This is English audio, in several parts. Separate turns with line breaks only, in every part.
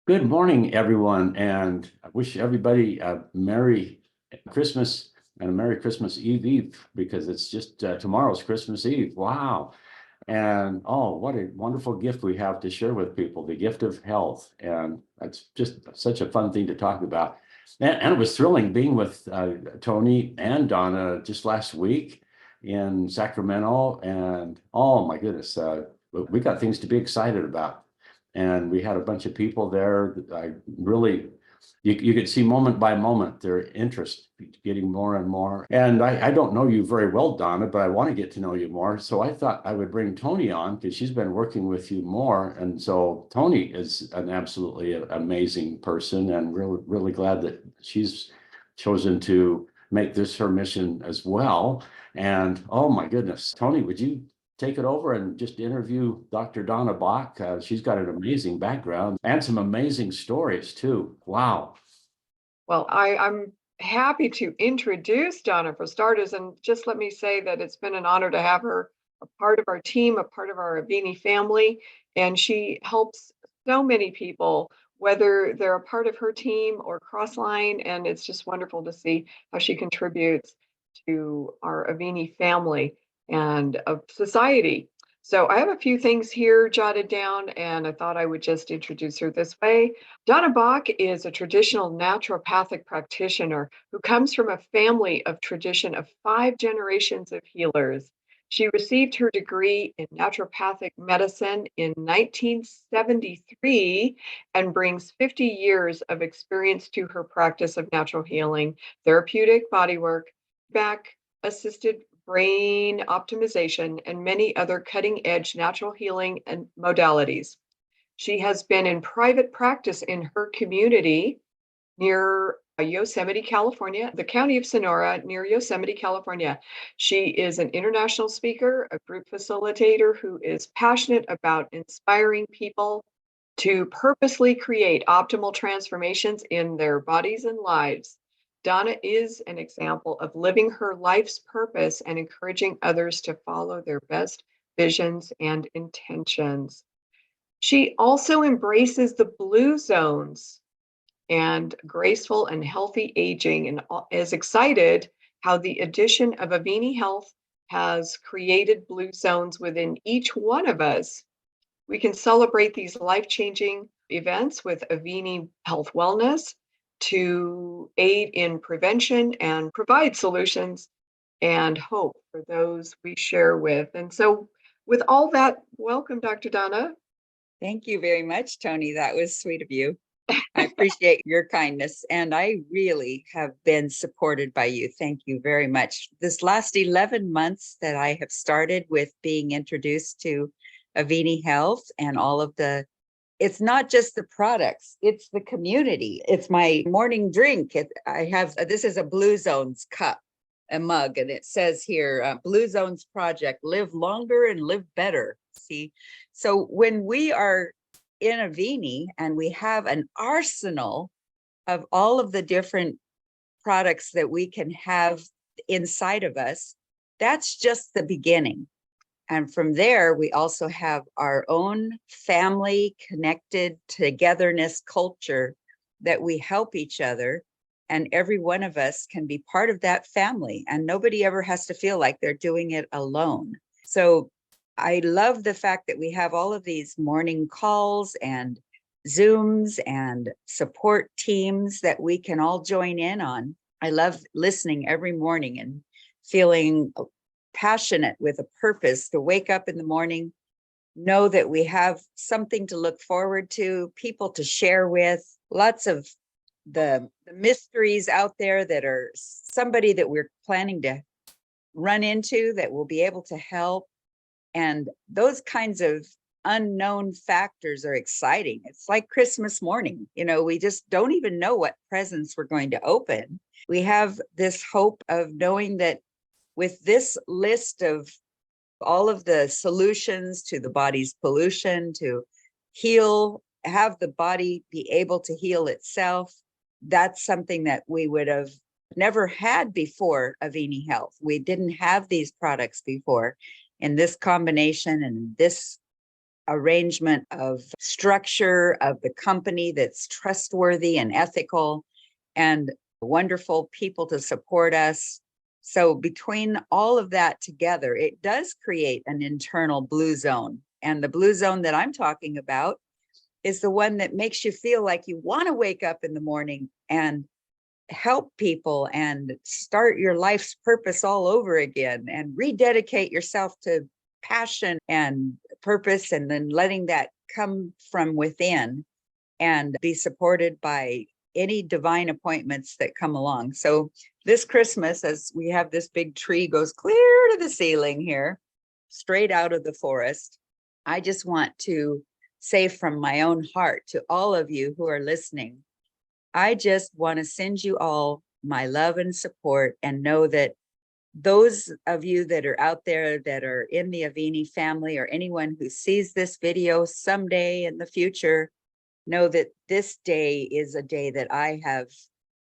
Good morning, everyone, and I wish everybody a Merry Christmas and a Merry Christmas Eve because it's just tomorrow's Christmas Eve. Wow. And oh, what a wonderful gift we have to share with people, the gift of health. And that's just such a fun thing to talk about. And it was thrilling being with Tony and Donna just last week in Sacramento. And oh my goodness, we got things to be excited about. And we had a bunch of people there that I really, you could see moment by moment their interest getting more and more. And I don't know you very well, Donna, but I want to get to know you more. So I thought I would bring Tony on because she's been working with you more. And so Tony is an absolutely amazing person, and really glad that she's chosen to make this her mission as well. And oh my goodness, Tony, would you take it over and just interview Dr. Donna Bach? She's got an amazing background and some amazing stories too. Wow.
Well, I'm happy to introduce Donna for starters, and just let me say that it's been an honor to have her a part of our team, a part of our Avini family, and she helps so many people, whether they're a part of her team or crossline, and it's just wonderful to see how she contributes to our Avini family and of society. So I have a few things here jotted down, and I thought I would just introduce her this way. Donna Bach is a traditional naturopathic practitioner who comes from a family of tradition of 5 generations of healers. She received her degree in naturopathic medicine in 1973 and brings 50 years of experience to her practice of natural healing, therapeutic bodywork, back assisted brain optimization, and many other cutting edge natural healing and modalities. She has been in private practice in her community near Yosemite, California, the county of Sonora, near Yosemite, California. She is an international speaker, a group facilitator who is passionate about inspiring people to purposely create optimal transformations in their bodies and lives. Donna is an example of living her life's purpose and encouraging others to follow their best visions and intentions. She also embraces the blue zones and graceful and healthy aging, and is excited how the addition of Avini Health has created blue zones within each one of us. We can celebrate these life-changing events with Avini Health Wellness to aid in prevention and provide solutions and hope for those we share with. And so, with all that, welcome, Dr. Donna.
Thank you very much, Tony. That was sweet of you. I appreciate your kindness, and I really have been supported by you. Thank you very much. This last 11 months that I have started with being introduced to Avini Health and all of it's not just the products, it's the community. It's my morning drink. This is a Blue Zones cup, a mug, and it says here, Blue Zones Project, live longer and live better. See, so when we are in Avini and we have an arsenal of all of the different products that we can have inside of us, that's just the beginning. And from there, we also have our own family connected togetherness culture that we help each other. And every one of us can be part of that family. And nobody ever has to feel like they're doing it alone. So I love the fact that we have all of these morning calls and Zooms and support teams that we can all join in on. I love listening every morning and feeling passionate with a purpose to wake up in the morning, know that we have something to look forward to, people to share with, lots of the mysteries out there that are somebody that we're planning to run into that will be able to help. And those kinds of unknown factors are exciting. It's like Christmas morning. We just don't even know what presents we're going to open. We have this hope of knowing that with this list of all of the solutions to the body's pollution, to have the body be able to heal itself, that's something that we would have never had before Avini Health. We didn't have these products before in this combination and this arrangement of structure of the company that's trustworthy and ethical, and wonderful people to support us. So between all of that together, it does create an internal blue zone. And the blue zone that I'm talking about is the one that makes you feel like you want to wake up in the morning and help people and start your life's purpose all over again and rededicate yourself to passion and purpose, and then letting that come from within and be supported by any divine appointments that come along. So this Christmas, as we have this big tree goes clear to the ceiling here, straight out of the forest, I just want to say from my own heart to all of you who are listening, I just want to send you all my love and support, and know that those of you that are out there that are in the Avini family, or anyone who sees this video someday in the future, know that this day is a day that I have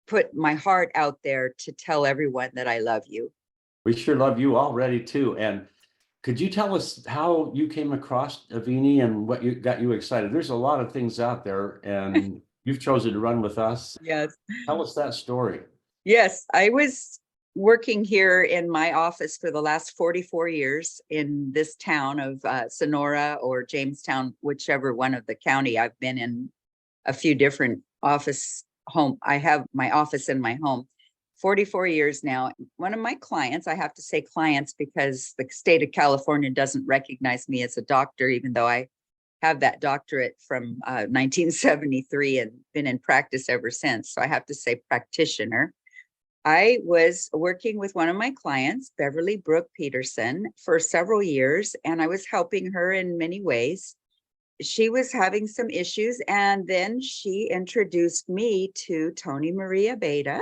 put my heart out there to tell everyone that I love you.
We sure love you already too. And could you tell us how you came across Avini and what got you excited? There's a lot of things out there, and you've chosen to run with us.
Yes.
Tell us that story.
Yes, I was working here in my office for the last 44 years in this town of Sonora or Jamestown, whichever one of the county. I've been in a few different office home. I have my office in my home 44 years now. One of my clients, I have to say clients because the state of California doesn't recognize me as a doctor, even though I have that doctorate from 1973 and been in practice ever since. So I have to say practitioner. I was working with one of my clients, Beverly Brooke Peterson, for several years, and I was helping her in many ways. She was having some issues, and then she introduced me to Tony Maria Beta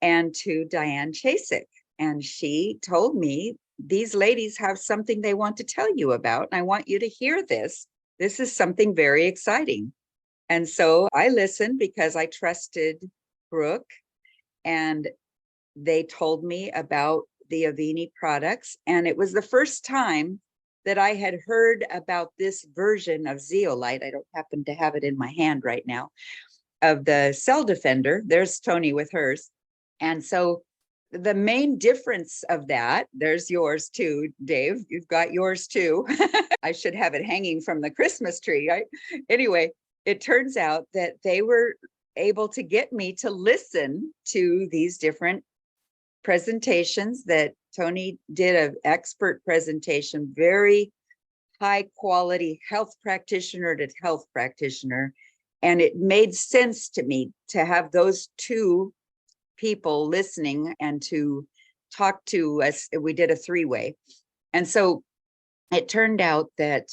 and to Diane Chasik. And she told me, these ladies have something they want to tell you about, and I want you to hear this. This is something very exciting. And so I listened because I trusted Brooke, and they told me about the Avini products. And it was the first time that I had heard about this version of zeolite. I don't happen to have it in my hand right now, of the Cell Defender. There's Tony with hers. And so the main difference of that, there's yours too, Dave. You've got yours too. I should have it hanging from the Christmas tree, right? Anyway, it turns out that they were able to get me to listen to these different presentations that Tony did, an expert presentation, very high quality health practitioner to health practitioner. And it made sense to me to have those two people listening and to talk to us. We did a three-way. And so it turned out that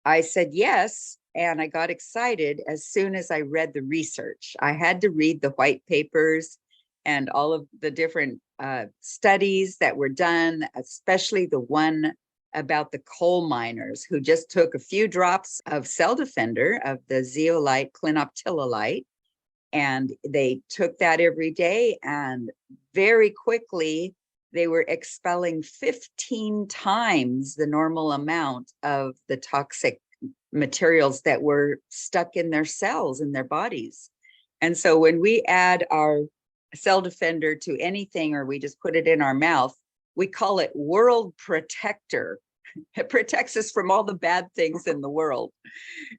I said yes, and I got excited as soon as I read the research. I had to read the white papers and all of the different studies that were done, especially the one about the coal miners who just took a few drops of Cell Defender, of the zeolite clinoptilolite, and they took that every day, and very quickly they were expelling 15 times the normal amount of the toxic materials that were stuck in their cells in their bodies. And so when we add our Cell Defender to anything, or we just put it in our mouth, we call it World Protector. It protects us from all the bad things in the world.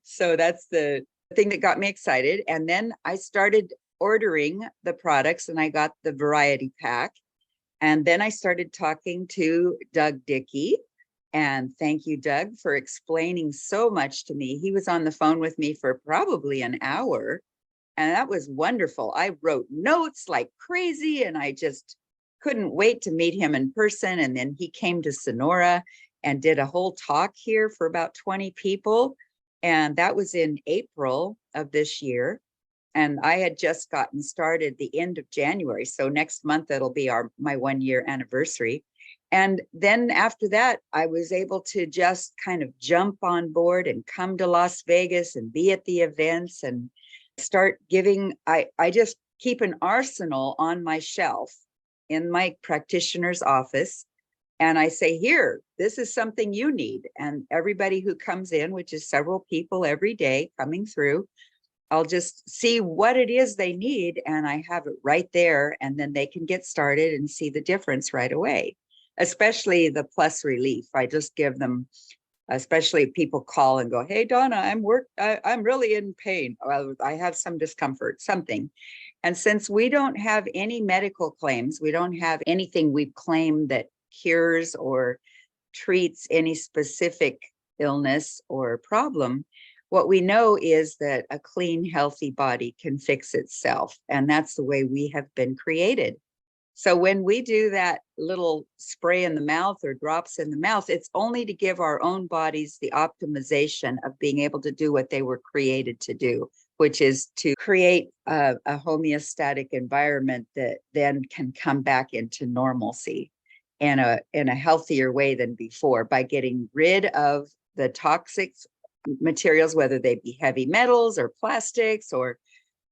So that's the thing that got me excited. And then I started ordering the products, and I got the variety pack. And then I started talking to Doug Dickey. And thank you, Doug, for explaining so much to me. He was on the phone with me for probably an hour. And that was wonderful. I wrote notes like crazy, and I just couldn't wait to meet him in person. And then he came to Sonora and did a whole talk here for about 20 people. And that was in April of this year. And I had just gotten started the end of January. So next month, it'll be my 1-year anniversary. And then after that, I was able to just kind of jump on board and come to Las Vegas and be at the events and start giving. I just keep an arsenal on my shelf in my practitioner's office. And I say, here, this is something you need. And everybody who comes in, which is several people every day coming through, I'll just see what it is they need, and I have it right there, and then they can get started and see the difference right away, especially the plus relief. I just give them, especially people call and go, hey, Donna, I'm really in pain. Well, I have some discomfort, something. And since we don't have any medical claims, we don't have anything we claim that cures or treats any specific illness or problem, what we know is that a clean, healthy body can fix itself. And that's the way we have been created. So when we do that little spray in the mouth or drops in the mouth, it's only to give our own bodies the optimization of being able to do what they were created to do, which is to create a homeostatic environment that then can come back into normalcy in a healthier way than before, by getting rid of the toxic materials, whether they be heavy metals or plastics or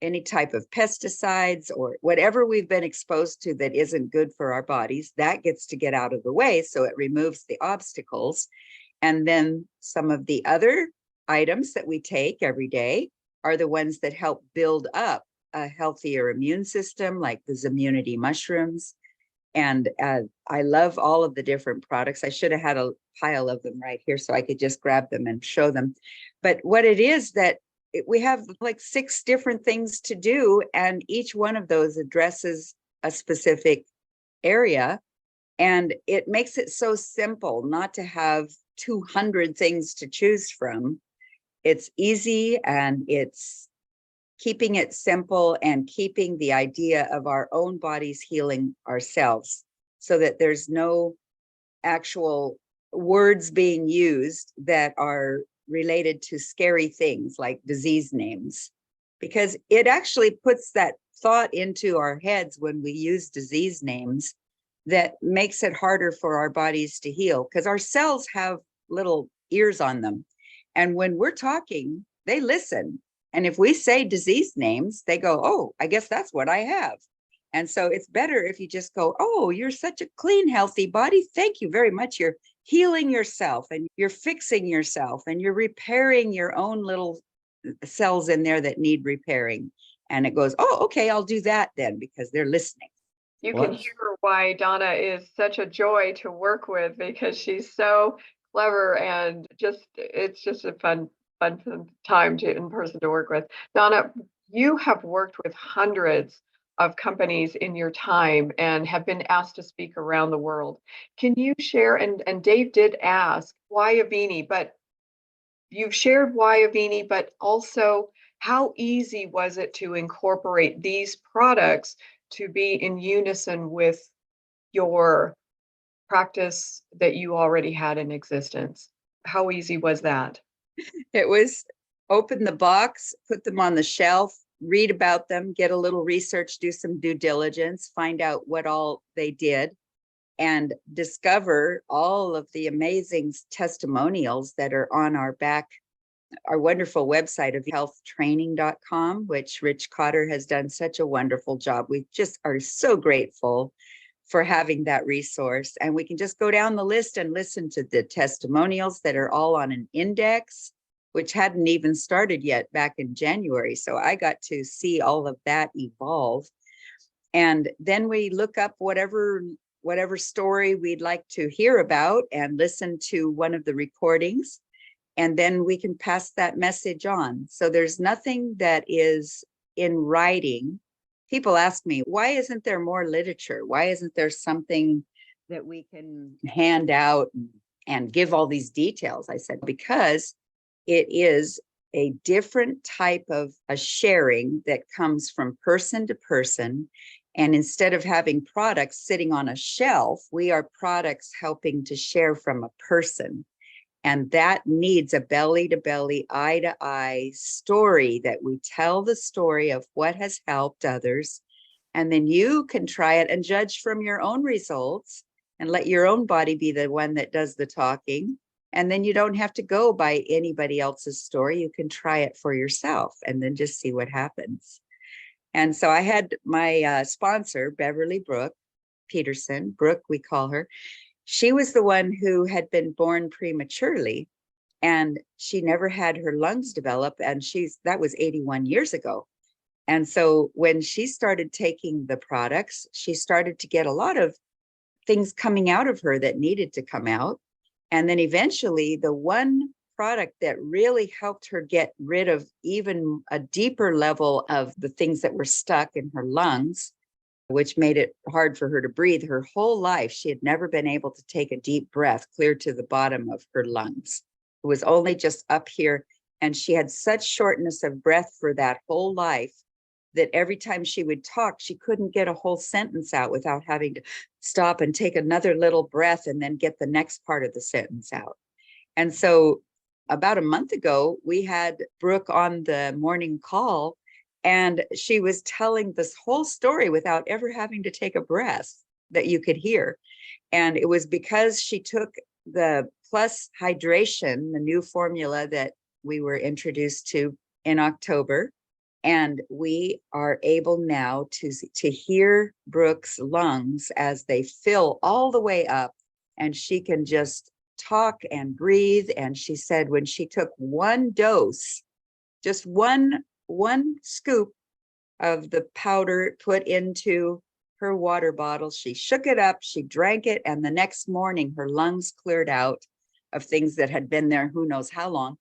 any type of pesticides or whatever we've been exposed to that isn't good for our bodies. That gets to get out of the way, so it removes the obstacles. And then some of the other items that we take every day are the ones that help build up a healthier immune system, like the immunity mushrooms. And I love all of the different products. I should have had a pile of them right here so I could just grab them and show them. But what it is that we have like 6 different things to do, and each one of those addresses a specific area. And it makes it so simple not to have 200 things to choose from. It's easy, and it's keeping it simple and keeping the idea of our own bodies healing ourselves, so that there's no actual words being used that are related to scary things like disease names, because it actually puts that thought into our heads when we use disease names that makes it harder for our bodies to heal, because our cells have little ears on them. And when we're talking, they listen. And if we say disease names, they go, oh, I guess that's what I have. And so it's better if you just go, oh, you're such a clean, healthy body. Thank you very much. You're healing yourself, and you're fixing yourself, and you're repairing your own little cells in there that need repairing. And it goes, oh, okay, I'll do that then, because they're listening.
You can hear why Donna is such a joy to work with, because she's so clever, and it's just a fun time in person to work with. Donna, you have worked with hundreds of companies in your time and have been asked to speak around the world. Can you share, and Dave did ask, why Avini, but you've shared why Avini, but also how easy was it to incorporate these products to be in unison with your practice that you already had in existence? How easy was that?
It was open the box, put them on the shelf, read about them, get a little research, do some due diligence, find out what all they did, and discover all of the amazing testimonials that are on our wonderful website of healthtraining.com, which Rich Cotter has done such a wonderful job. We just are so grateful for having that resource. And we can just go down the list and listen to the testimonials that are all on an index, which hadn't even started yet back in January. So I got to see all of that evolve. And then we look up whatever story we'd like to hear about and listen to one of the recordings. And then we can pass that message on. So there's nothing that is in writing. People ask me, why isn't there more literature? Why isn't there something that we can hand out and give all these details? I said, because it is a different type of a sharing that comes from person to person. And instead of having products sitting on a shelf, we are products helping to share from a person. And that needs a belly to belly, eye to eye story, that we tell the story of what has helped others. And then you can try it and judge from your own results and let your own body be the one that does the talking. And then you don't have to go by anybody else's story. You can try it for yourself and then just see what happens. And so I had my sponsor, Beverly Brooke Peterson, Brooke, we call her. she was the one who had been born prematurely, and she never had her lungs develop. And that was 81 years ago. And so when she started taking the products, she started to get a lot of things coming out of her that needed to come out. And then eventually, the one product that really helped her get rid of even a deeper level of the things that were stuck in her lungs, which made it hard for her to breathe. Her whole life, she had never been able to take a deep breath clear to the bottom of her lungs. It was only just up here. And she had such shortness of breath for that whole life that every time she would talk, she couldn't get a whole sentence out without having to stop and take another little breath and then get the next part of the sentence out. And so about a month ago, we had Brooke on the morning call, and she was telling this whole story without ever having to take a breath that you could hear. And it was because she took the Plus Hydration, the new formula that we were introduced to in October. And we are able now to hear Brooke's lungs as they fill all the way up, and she can just talk and breathe. And she said when she took one dose, just one scoop of the powder put into her water bottle, she shook it up, she drank it, and the next morning her lungs cleared out of things that had been there who knows how long.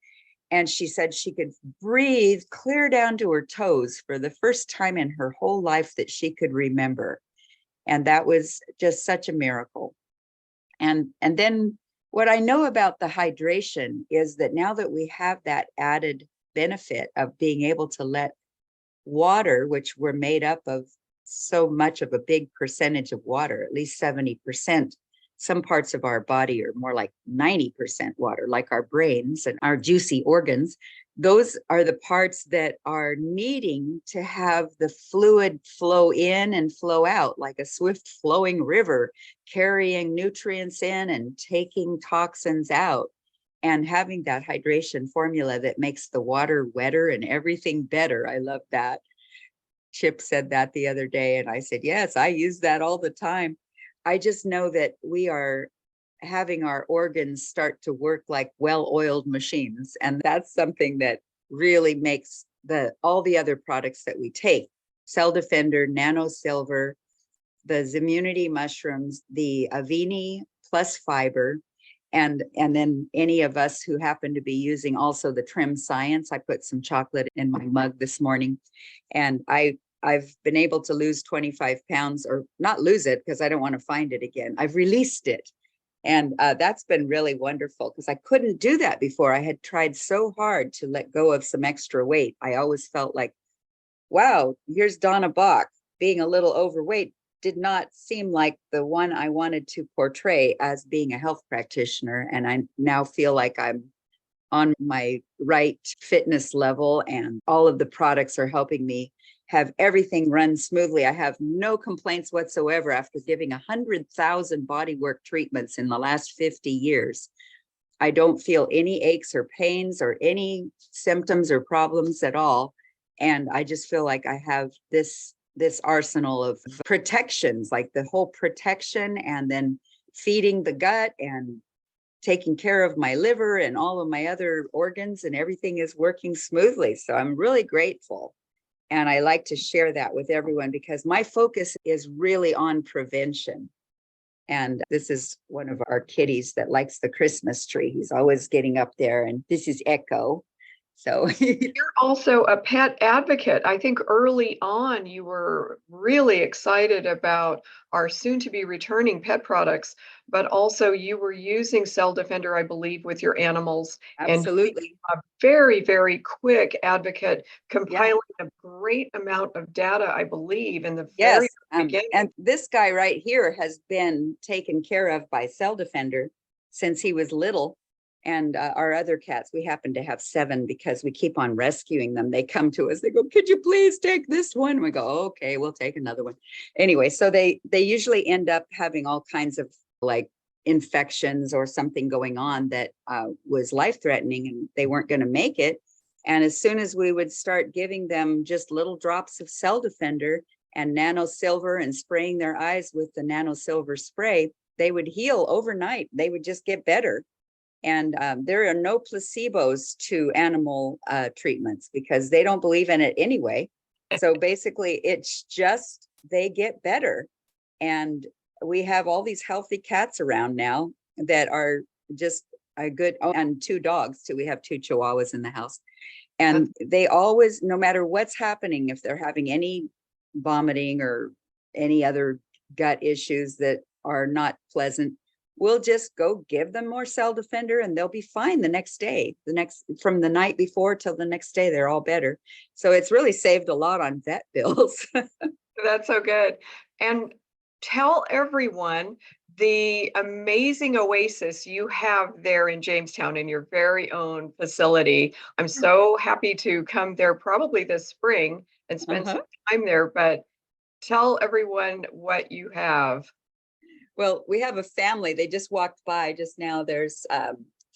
And she said she could breathe clear down to her toes for the first time in her whole life that she could remember. And that was just such a miracle. And then what I know about the hydration is that now that we have that added benefit of being able to let water, which we're made up of so much of a big percentage of water, at least 70%, some parts of our body are more like 90% water, like our brains and our juicy organs. Those are the parts that are needing to have the fluid flow in and flow out like a swift flowing river, carrying nutrients in and taking toxins out, and having that hydration formula that makes the water wetter and everything better. I love that. Chip said that the other day, and I said, yes, I use that all the time. I just know that we are having our organs start to work like well-oiled machines. And that's something that really makes all the other products that we take, Cell Defender, Nano Silver, the Immunity mushrooms, the Avini Plus Fiber, and then any of us who happen to be using also the Trim Science. I put some chocolate in my mug this morning, and I've been able to lose 25 pounds, or not lose it because I don't want to find it again. I've released it. And that's been really wonderful because I couldn't do that before. I had tried so hard to let go of some extra weight. I always felt like, wow, here's Donna Bach being a little overweight. Did not seem like the one I wanted to portray as being a health practitioner. And I now feel like I'm on my right fitness level, and all of the products are helping me have everything run smoothly. I have no complaints whatsoever after giving 100,000 bodywork treatments in the last 50 years. I don't feel any aches or pains or any symptoms or problems at all. And I just feel like I have this arsenal of protections, like the whole protection, and then feeding the gut and taking care of my liver and all of my other organs, and everything is working smoothly. So I'm really grateful. And I like to share that with everyone because my focus is really on prevention. And this is one of our kitties that likes the Christmas tree. He's always getting up there, and this is Echo. So
You're also a pet advocate. I think early on you were really excited about our soon to be returning pet products, but also you were using Cell Defender, I believe, with your animals.
absolutely.
And a very, very quick advocate, compiling
Yeah.
a great amount of data, I believe, in the
Yes.
very beginning.
And this guy right here has been taken care of by Cell Defender since he was little. And our other cats, we happen to have 7 because we keep on rescuing them. They come to us, they go, could you please take this one? We go, okay, we'll take another one. Anyway, so they usually end up having all kinds of like infections or something going on that was life-threatening, and they weren't going to make it. And as soon as we would start giving them just little drops of Cell Defender and Nano Silver and spraying their eyes with the Nano Silver spray, they would heal overnight. They would just get better. And there are no placebos to animal treatments because they don't believe in it anyway. So basically, it's just they get better. And we have all these healthy cats around now that are just a good, oh, and 2 dogs too. We have 2 chihuahuas in the house. And they always, no matter what's happening, if they're having any vomiting or any other gut issues that are not pleasant, we'll just go give them more Cell Defender and they'll be fine the next day. From the night before till the next day, they're all better. So it's really saved a lot on vet bills.
That's so good. And tell everyone the amazing oasis you have there in Jamestown in your very own facility. I'm so happy to come there probably this spring and spend some time there, but tell everyone what you have.
Well, we have a family. They just walked by just now. There's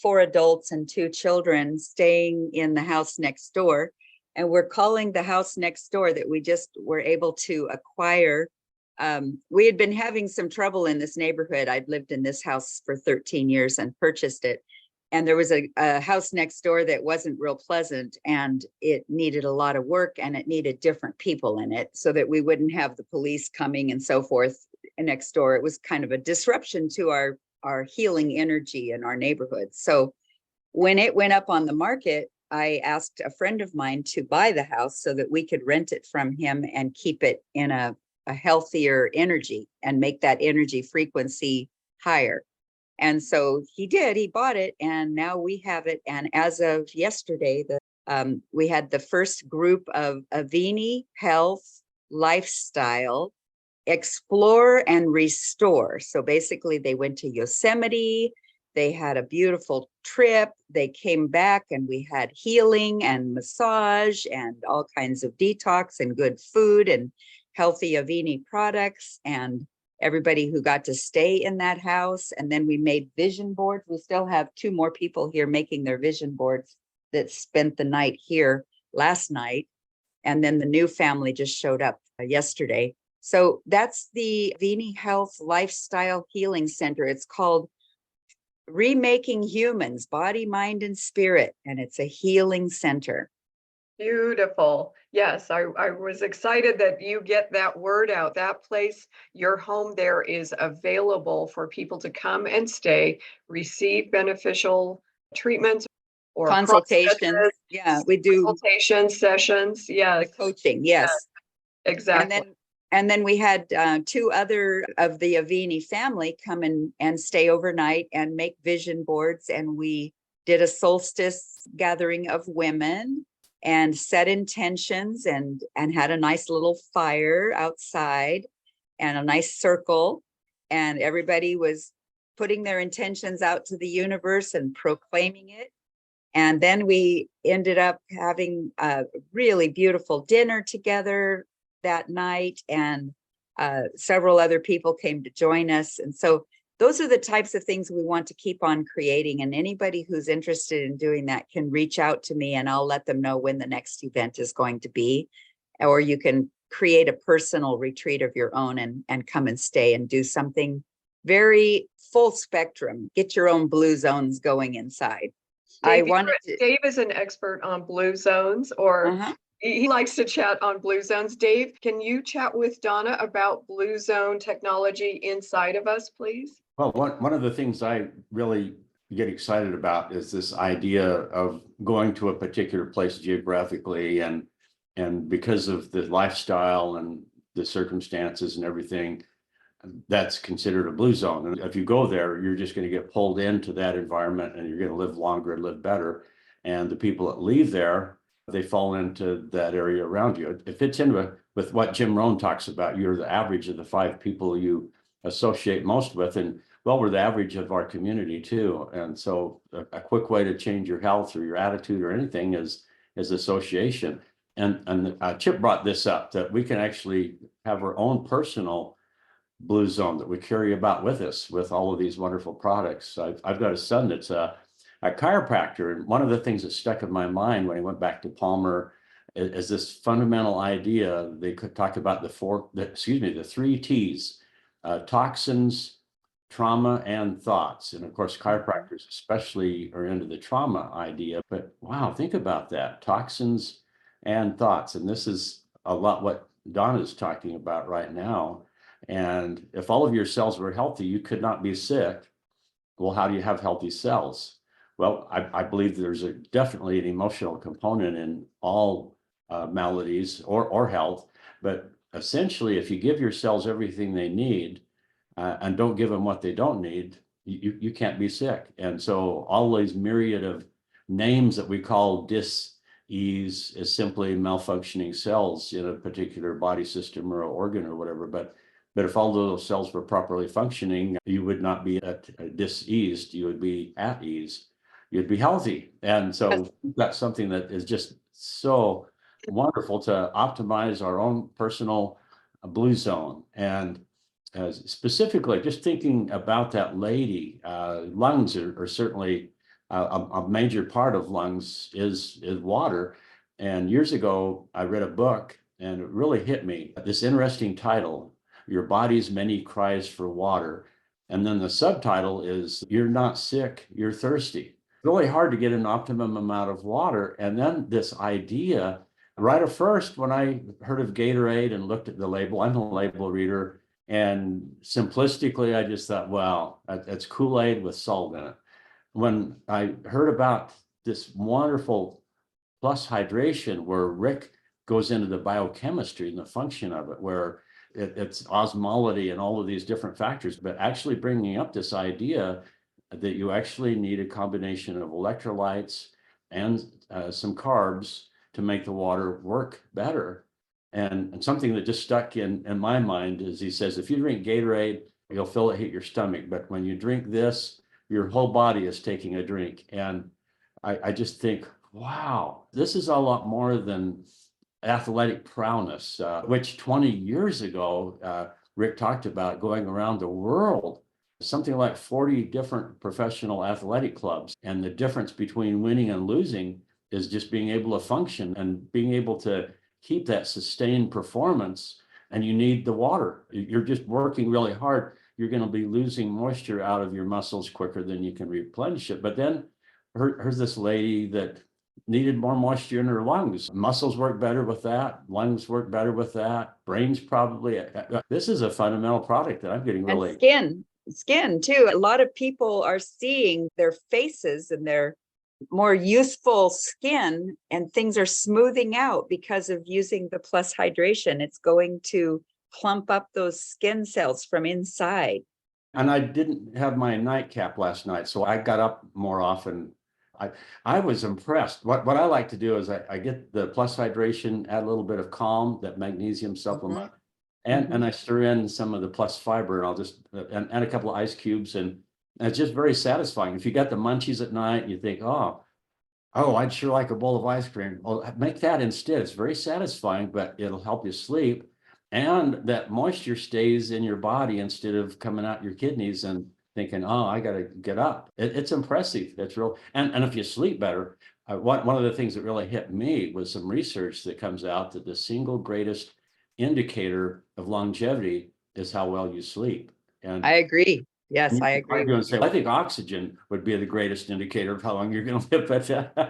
4 adults and 2 children staying in the house next door. And we're calling the house next door that we just were able to acquire. We had been having some trouble in this neighborhood. I'd lived in this house for 13 years and purchased it. And there was a house next door that wasn't real pleasant, and it needed a lot of work, and it needed different people in it so that we wouldn't have the police coming and so forth next door. It was kind of a disruption to our healing energy in our neighborhood. So when it went up on the market, I asked a friend of mine to buy the house so that we could rent it from him and keep it in a healthier energy and make that energy frequency higher. And so he did, he bought it, and now we have it. And as of yesterday, we had the first group of Avini Health Lifestyle Explore and Restore. So basically they went to Yosemite, they had a beautiful trip, they came back and we had healing and massage and all kinds of detox and good food and healthy Avini products, and everybody who got to stay in that house. And then we made vision boards. We still have 2 more people here making their vision boards that spent the night here last night. And then the new family just showed up yesterday. So that's the Avini Health Lifestyle Healing Center. It's called Remaking Humans, Body, Mind, and Spirit. And it's a healing center.
Beautiful. Yes, I was excited that you get that word out. That place, your home there is available for people to come and stay, receive beneficial treatments or
Consultations.
processes,
Yeah, we do
consultation sessions.
the
Yes,
coaching. Yes.
exactly.
And then we had 2 other of the Avini family come in and stay overnight and make vision boards. And we did a solstice gathering of women and set intentions and had a nice little fire outside and a nice circle. And everybody was putting their intentions out to the universe and proclaiming it. And then we ended up having a really beautiful dinner together that night, and several other people came to join us. And so those are the types of things we want to keep on creating. And anybody who's interested in doing that can reach out to me and I'll let them know when the next event is going to be. Or you can create a personal retreat of your own and come and stay and do something very full spectrum. Get your own blue zones going inside.
Dave is an expert on blue zones, or he likes to chat on blue zones. Dave, can you chat with Donna about blue zone technology inside of us, please?
Well, one of the things I really get excited about is this idea of going to a particular place geographically, and because of the lifestyle and the circumstances and everything, that's considered a blue zone. And if you go there, you're just going to get pulled into that environment and you're going to live longer and live better. And the people that leave there, they fall into that area around you. It fits in with what Jim Rohn talks about. You're the average of the 5 people you associate most with. And well, we're the average of our community too. And so a quick way to change your health or your attitude or anything is association. And Chip brought this up, that we can actually have our own personal blue zone that we carry about with us with all of these wonderful products. I've got a son that's a chiropractor, and one of the things that stuck in my mind when he went back to Palmer is this fundamental idea. They could talk about the 3 T's: toxins, trauma and thoughts. And of course, chiropractors especially are into the trauma idea, but wow, think about that, toxins and thoughts. And this is a lot what Donna's talking about right now. And if all of your cells were healthy, you could not be sick. Well, how do you have healthy cells? Well, I believe there's definitely an emotional component in all maladies or health, but essentially, if you give your cells everything they need, and don't give them what they don't need, you can't be sick. And so all these myriad of names that we call dis-ease is simply malfunctioning cells in a particular body system or organ or whatever. But if all those cells were properly functioning, you would not be at dis-eased, you would be at ease, you'd be healthy. And so that's something that is just so wonderful to optimize our own personal blue zone. And specifically, just thinking about that lady, lungs are certainly a major part of lungs is water. And years ago, I read a book and it really hit me. This interesting title, Your Body's Many Cries for Water. And then the subtitle is You're Not Sick, You're Thirsty. Really hard to get an optimum amount of water. And then this idea, right at first, when I heard of Gatorade and looked at the label, I'm a label reader. And simplistically, I just thought, well, that's Kool-Aid with salt in it. When I heard about this wonderful plus hydration, where Rick goes into the biochemistry and the function of it, where it's osmolality and all of these different factors, but actually bringing up this idea that you actually need a combination of electrolytes and some carbs to make the water work better. And something that just stuck in my mind is he says, if you drink Gatorade, you'll feel it hit your stomach. But when you drink this, your whole body is taking a drink. And I just think, wow, this is a lot more than athletic prowess, which 20 years ago, Rick talked about going around the world, something like 40 different professional athletic clubs. And the difference between winning and losing is just being able to function and being able to keep that sustained performance. And you need the water. You're just working really hard. You're going to be losing moisture out of your muscles quicker than you can replenish it. But then here's this lady that needed more moisture in her lungs. Muscles work better with that. Lungs work better with that. Brains probably. This is a fundamental product that I'm getting really.
And skin too. A lot of people are seeing their faces and their more youthful skin, and things are smoothing out because of using the plus hydration. It's going to plump up those skin cells from inside.
And I didn't have my nightcap last night, so I got up more often. I was impressed. What I like to do is I get the plus hydration, add a little bit of Calm, that magnesium supplement, and I stir in some of the plus fiber, and I'll just and a couple of ice cubes, and it's just very satisfying. If you got the munchies at night, you think, oh, I'd sure like a bowl of ice cream. Well, make that instead. It's very satisfying, but it'll help you sleep. And that moisture stays in your body instead of coming out your kidneys and thinking, oh, I got to get up. It's impressive. It's real. And if you sleep better, one of the things that really hit me was some research that comes out that the single greatest indicator of longevity is how well you sleep. And
I agree. Yes, I agree.
Argue and say, I think oxygen would be the greatest indicator of how long you're going to live,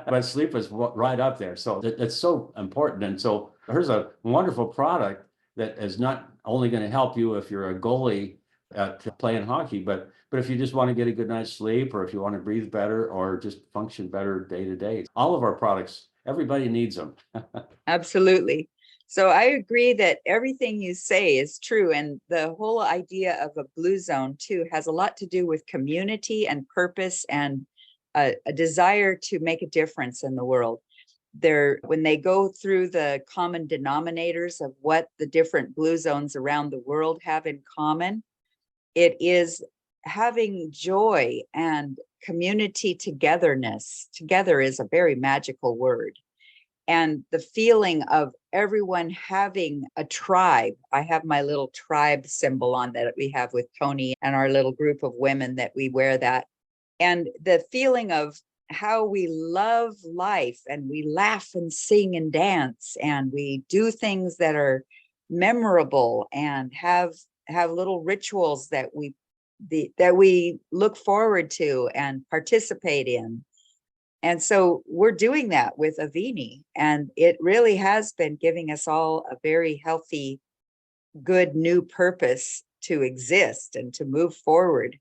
but sleep is right up there. So it's so important. And so here's a wonderful product that is not only going to help you if you're a goalie at playing hockey, but if you just want to get a good night's sleep, or if you want to breathe better, or just function better day to day, all of our products, everybody needs them.
Absolutely. So I agree that everything you say is true. And the whole idea of a blue zone too has a lot to do with community and purpose and a desire to make a difference in the world. When they go through the common denominators of what the different blue zones around the world have in common, it is having joy and community togetherness. Together is a very magical word. And the feeling of everyone having a tribe. I have my little tribe symbol on that we have with Tony and our little group of women that we wear that. And the feeling of how we love life, and we laugh and sing and dance, and we do things that are memorable, and have little rituals that we that we look forward to and participate in. And so we're doing that with Avini, and it really has been giving us all a very healthy, good new purpose to exist and to move forward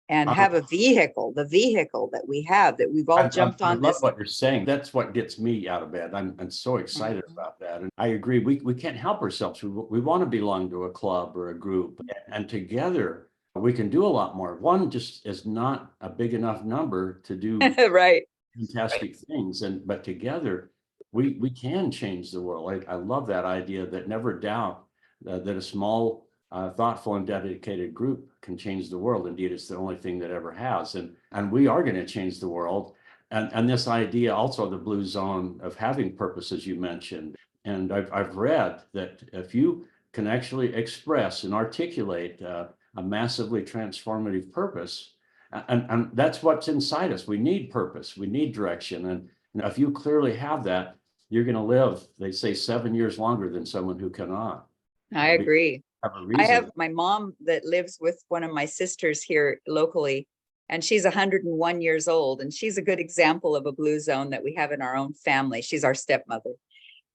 and have a vehicle, the vehicle that we have, that we've all jumped
I
on
love
this.
what you're saying. That's what gets me out of bed. I'm so excited about that. And I agree. We can't help ourselves. We want to belong to a club or a group, and together we can do a lot more. One just is not a big enough number to do
Right.
fantastic things. But together we can change the world. I love that idea, that never doubt that a small, thoughtful and dedicated group can change the world. Indeed, it's the only thing that ever has. And we are going to change the world. And this idea also, the blue zone of having purpose, as you mentioned. And I've read that if you can actually express and articulate a massively transformative purpose, and that's what's inside us. We need purpose. We need direction. And if you clearly have that, you're going to live, they say, 7 years longer than someone who cannot.
I agree.
Have a
I
reason.
have my mom that lives with one of my sisters here locally, and she's 101 years old. And she's a good example of a blue zone that we have in our own family. She's our stepmother.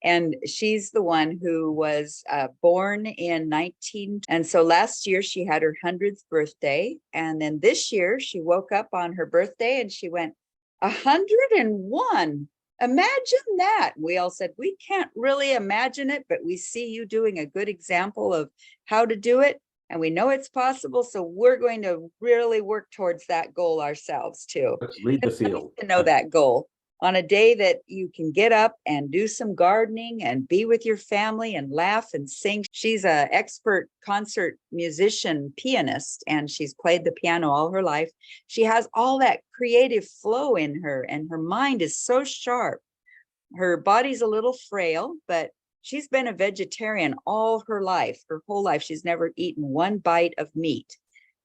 And she's the one who was born in 19. And so last year she had her 100th birthday. And then this year she woke up on her birthday and she went, 101. Imagine that. We all said, we can't really imagine it, but we see you doing a good example of how to do it. And we know it's possible. So we're going to really work towards that goal ourselves too.
Let's lead the field.
To know that goal on a day that you can get up and do some gardening and be with your family and laugh and sing. She's an expert concert musician, pianist, and she's played the piano all her life. She has all that creative flow in her, and her mind is so sharp. Her body's a little frail, but she's been a vegetarian all her life, her whole life. She's never eaten one bite of meat.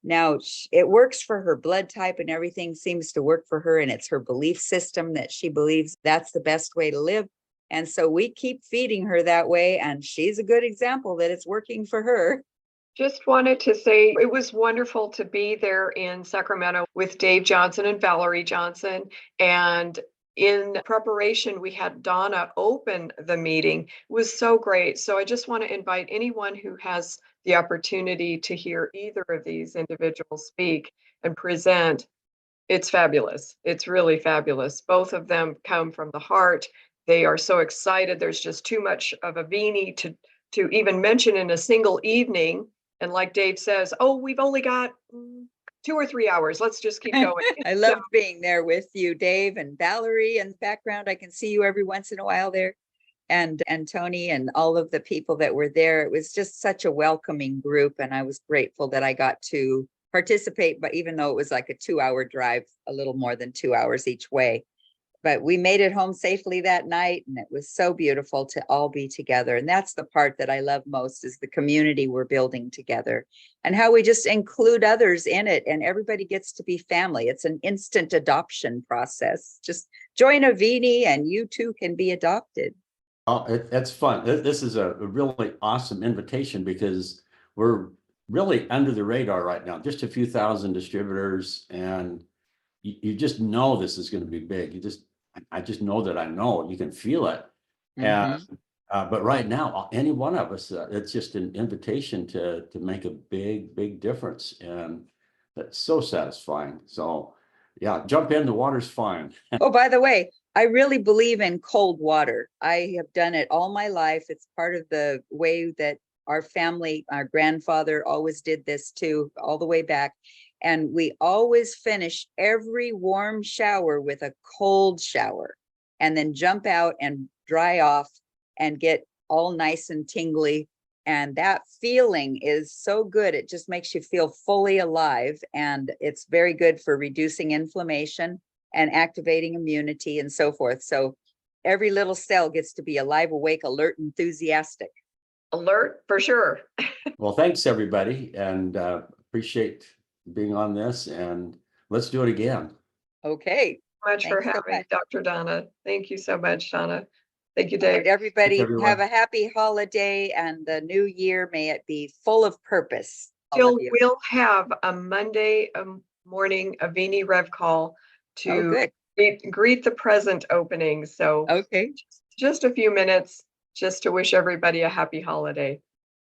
Now, it works for her blood type, and everything seems to work for her. And it's her belief system that she believes that's the best way to live. And so we keep feeding her that way. And she's a good example that it's working for her.
Just wanted to say it was wonderful to be there in Sacramento with Dave Johnson and Valerie Johnson. And in preparation, we had Donna open the meeting. It was so great. So I just want to invite anyone who has the opportunity to hear either of these individuals speak and present. It's fabulous. It's really fabulous. Both of them come from the heart. They are so excited. There's just too much of Avini to even mention in a single evening. And like Dave says, oh, we've only got 2 or 3 hours. Let's just keep going.
I love being there with you, Dave, and Valerie in the background. I can see you every once in a while there. And Tony and all of the people that were there. It was just such a welcoming group. And I was grateful that I got to participate, but even though it was like a 2-hour drive, a little more than 2 hours each way. But we made it home safely that night, and it was so beautiful to all be together. And that's the part that I love most, is the community we're building together and how we just include others in it, and everybody gets to be family. It's an instant adoption process. Just join Avini and you too can be adopted.
Oh, that's fun. This is a really awesome invitation, because we're really under the radar right now. Just a few thousand distributors, and you just know this is going to be big. I just know that I know you can feel it. And but right now, any one of us, it's just an invitation to make a big difference, and that's so satisfying. So yeah, jump in. The water's fine.
Oh, by the way, I really believe in cold water. I have done it all my life. It's part of the way that our family, our grandfather always did this too, all the way back. And we always finish every warm shower with a cold shower, and then jump out and dry off and get all nice and tingly. And that feeling is so good. It just makes you feel fully alive. And it's very good for reducing inflammation and activating immunity and so forth. So every little cell gets to be alive, awake, alert, enthusiastic.
Alert for sure.
Well, thanks everybody, and appreciate being on this, and let's do it again.
Okay.
Much for
Thanks so
having
much.
Dr. Donna. Thank you so much, Donna. Thank you,
All right,
Dave.
everybody,
everyone.
have a happy holiday, and the new year, may it be full of purpose.
still
you.
will have a Monday morning Avini Rev call
Oh,
to
good.
greet the present opening. So
Okay.
just a few minutes just to wish everybody a happy holiday.